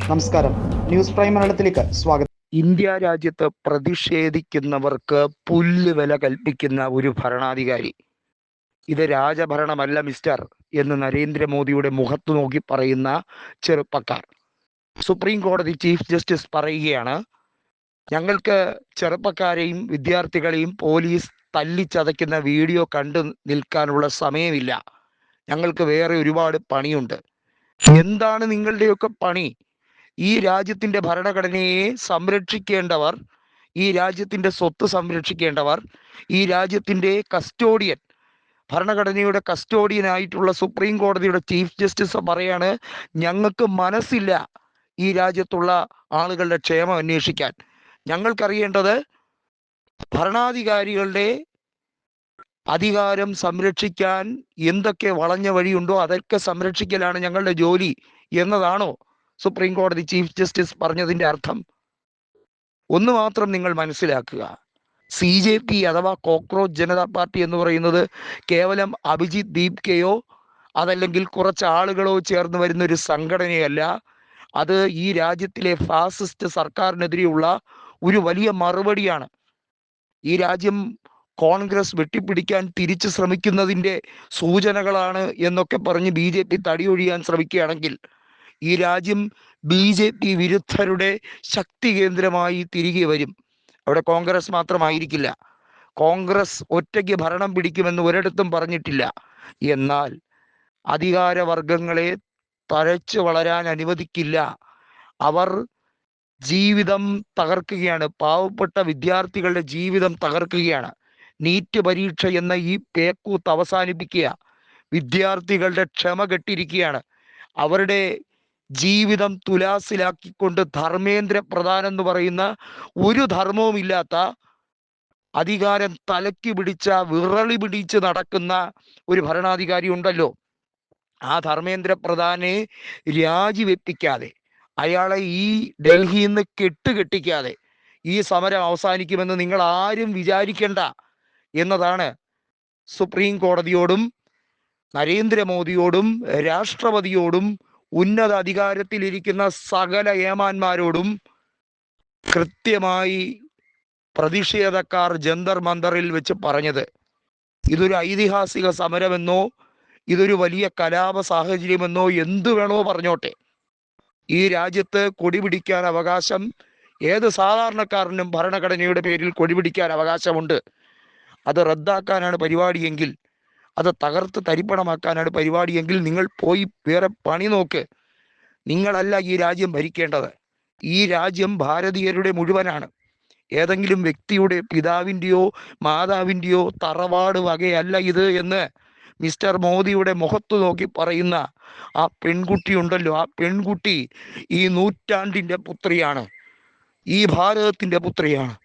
നമസ്കാരം, news prime മലയാളത്തിലേക്ക് സ്വാഗതം. ഇന്ത്യ രാജ്യത്ത് പ്രതിഷേധിക്കുന്നവർക്ക് പുല്ലുവില കൽപ്പിക്കുന്ന ഒരു ഭരണാധികാരി. ഇത് രാജഭരണമല്ല മിസ്റ്റർ എന്ന് നരേന്ദ്രമോദിയുടെ മുഖത്ത് നോക്കി പറയുന്ന ചെറുപ്പക്കാർ. സുപ്രീം കോടതി ചീഫ് ജസ്റ്റിസ് പറയുകയാണ്, ഞങ്ങൾക്ക് ചെറുപ്പക്കാരെയും വിദ്യാർത്ഥികളെയും പോലീസ് തല്ലിച്ചതയ്ക്കുന്ന വീഡിയോ കണ്ടു നിൽക്കാനുള്ള സമയമില്ല, ഞങ്ങൾക്ക് വേറെ ഒരുപാട് പണിയുണ്ട്. എന്താണ് നിങ്ങളുടെയൊക്കെ പണി? ഈ രാജ്യത്തിൻ്റെ ഭരണഘടനയെ സംരക്ഷിക്കേണ്ടവർ, ഈ രാജ്യത്തിൻ്റെ സ്വത്ത് സംരക്ഷിക്കേണ്ടവർ, ഈ രാജ്യത്തിൻ്റെ കസ്റ്റോഡിയൻ, ഭരണഘടനയുടെ കസ്റ്റോഡിയനായിട്ടുള്ള സുപ്രീം കോടതിയുടെ ചീഫ് ജസ്റ്റിസ് പറയാണ്, ഞങ്ങൾക്ക് മനസ്സില്ല ഈ രാജ്യത്തുള്ള ആളുകളുടെ ക്ഷേമം അന്വേഷിക്കാൻ. ഞങ്ങൾക്കറിയേണ്ടത് ഭരണാധികാരികളുടെ അധികാരം സംരക്ഷിക്കാൻ എന്തൊക്കെ വളഞ്ഞ വഴിയുണ്ടോ അതൊക്കെ സംരക്ഷിക്കലാണ് ഞങ്ങളുടെ ജോലി എന്നതാണോ സുപ്രീം കോടതി ചീഫ് ജസ്റ്റിസ് പറഞ്ഞതിൻ്റെ അർത്ഥം? ഒന്ന് മാത്രം നിങ്ങൾ മനസ്സിലാക്കുക, CJP അഥവാ കോക്രോച്ച് ജനതാ പാർട്ടി എന്ന് പറയുന്നത് കേവലം അഭിജിത് ദീപ്കയോ അതല്ലെങ്കിൽ കുറച്ച് ആളുകളോ ചേർന്ന് വരുന്ന ഒരു സംഘടനയല്ല. അത് ഈ രാജ്യത്തിലെ ഫാസിസ്റ്റ് സർക്കാരിനെതിരെയുള്ള ഒരു വലിയ മറുപടിയാണ്. ഈ രാജ്യം കോൺഗ്രസ് വെട്ടിപ്പിടിക്കാൻ തിരിച്ചു ശ്രമിക്കുന്നതിൻ്റെ സൂചനകളാണ് എന്നൊക്കെ പറഞ്ഞ് BJP തടിയൊഴിയാൻ ശ്രമിക്കുകയാണെങ്കിൽ ഈ രാജ്യം BJP വിരുദ്ധരുടെ ശക്തി കേന്ദ്രമായി തിരികെ വരും. അവിടെ കോൺഗ്രസ് മാത്രമായിരിക്കില്ല. കോൺഗ്രസ് ഒറ്റയ്ക്ക് ഭരണം പിടിക്കുമെന്ന് ഒരിടത്തും പറഞ്ഞിട്ടില്ല. എന്നാൽ അധികാരവർഗങ്ങളെ തഴച്ചു വളരാൻ അനുവദിക്കില്ല. അവർ ജീവിതം തകർക്കുകയാണ്, പാവപ്പെട്ട വിദ്യാർത്ഥികളുടെ ജീവിതം തകർക്കുകയാണ്. നീറ്റ് പരീക്ഷ എന്ന ഈ പേക്കൂത്ത് അവസാനിപ്പിക്കുക. വിദ്യാർത്ഥികളുടെ ക്ഷമ കെട്ടിരിക്കുകയാണ്. അവരുടെ ജീവിതം തുലാസിലാക്കിക്കൊണ്ട് ധർമ്മേന്ദ്ര പ്രധാൻ എന്ന് പറയുന്ന ഒരു ധർമ്മവും ഇല്ലാത്ത, അധികാരം തലയ്ക്ക് പിടിച്ച വിറളി പിടിച്ച് നടക്കുന്ന ഒരു ഭരണാധികാരി ഉണ്ടല്ലോ, ആ ധർമ്മേന്ദ്ര പ്രധാനെ രാജിവെപ്പിക്കാതെ, അയാളെ ഈ ഡൽഹിയിൽ നിന്ന് കെട്ടിക്കാതെ ഈ സമരം അവസാനിക്കുമെന്ന് നിങ്ങൾ ആരും വിചാരിക്കേണ്ട എന്നതാണ് സുപ്രീം കോടതിയോടും നരേന്ദ്രമോദിയോടും രാഷ്ട്രപതിയോടും ഉന്നത അധികാരത്തിലിരിക്കുന്ന സകല ഏമാന്മാരോടും കൃത്യമായി പ്രതിഷേധക്കാർ ജന്തർ മന്ദറിൽ വെച്ച് പറഞ്ഞത്. ഇതൊരു ഐതിഹാസിക സമരമെന്നോ ഇതൊരു വലിയ കലാപ സാഹചര്യമെന്നോ എന്തു വേണോ പറഞ്ഞോട്ടെ, ഈ രാജ്യത്ത് കൊടി പിടിക്കാൻ അവകാശം ഏത് സാധാരണക്കാരനും ഭരണഘടനയുടെ പേരിൽ കൊടി പിടിക്കാൻ അവകാശമുണ്ട്. അത് റദ്ദാക്കാനാണ് പരിപാടിയെങ്കിൽ, അത് തകർത്ത് തരിപ്പണമാക്കാനാണ് പരിപാടിയെങ്കിൽ നിങ്ങൾ പോയി വേറെ പണി നോക്ക്. നിങ്ങളല്ല ഈ രാജ്യം ഭരിക്കേണ്ടത്. ഈ രാജ്യം ഭാരതീയരുടെ മുഴുവനാണ്. ഏതെങ്കിലും വ്യക്തിയുടെ പിതാവിൻ്റെയോ മാതാവിൻ്റെയോ തറവാട് വകയല്ല ഇത് എന്ന് മിസ്റ്റർ മോദിയുടെ മുഖത്ത് നോക്കി പറയുന്ന ആ പെൺകുട്ടി ഉണ്ടല്ലോ, ആ പെൺകുട്ടി ഈ നൂറ്റാണ്ടിൻ്റെ പുത്രിയാണ്, ഈ ഭാരതത്തിൻ്റെ പുത്രിയാണ്.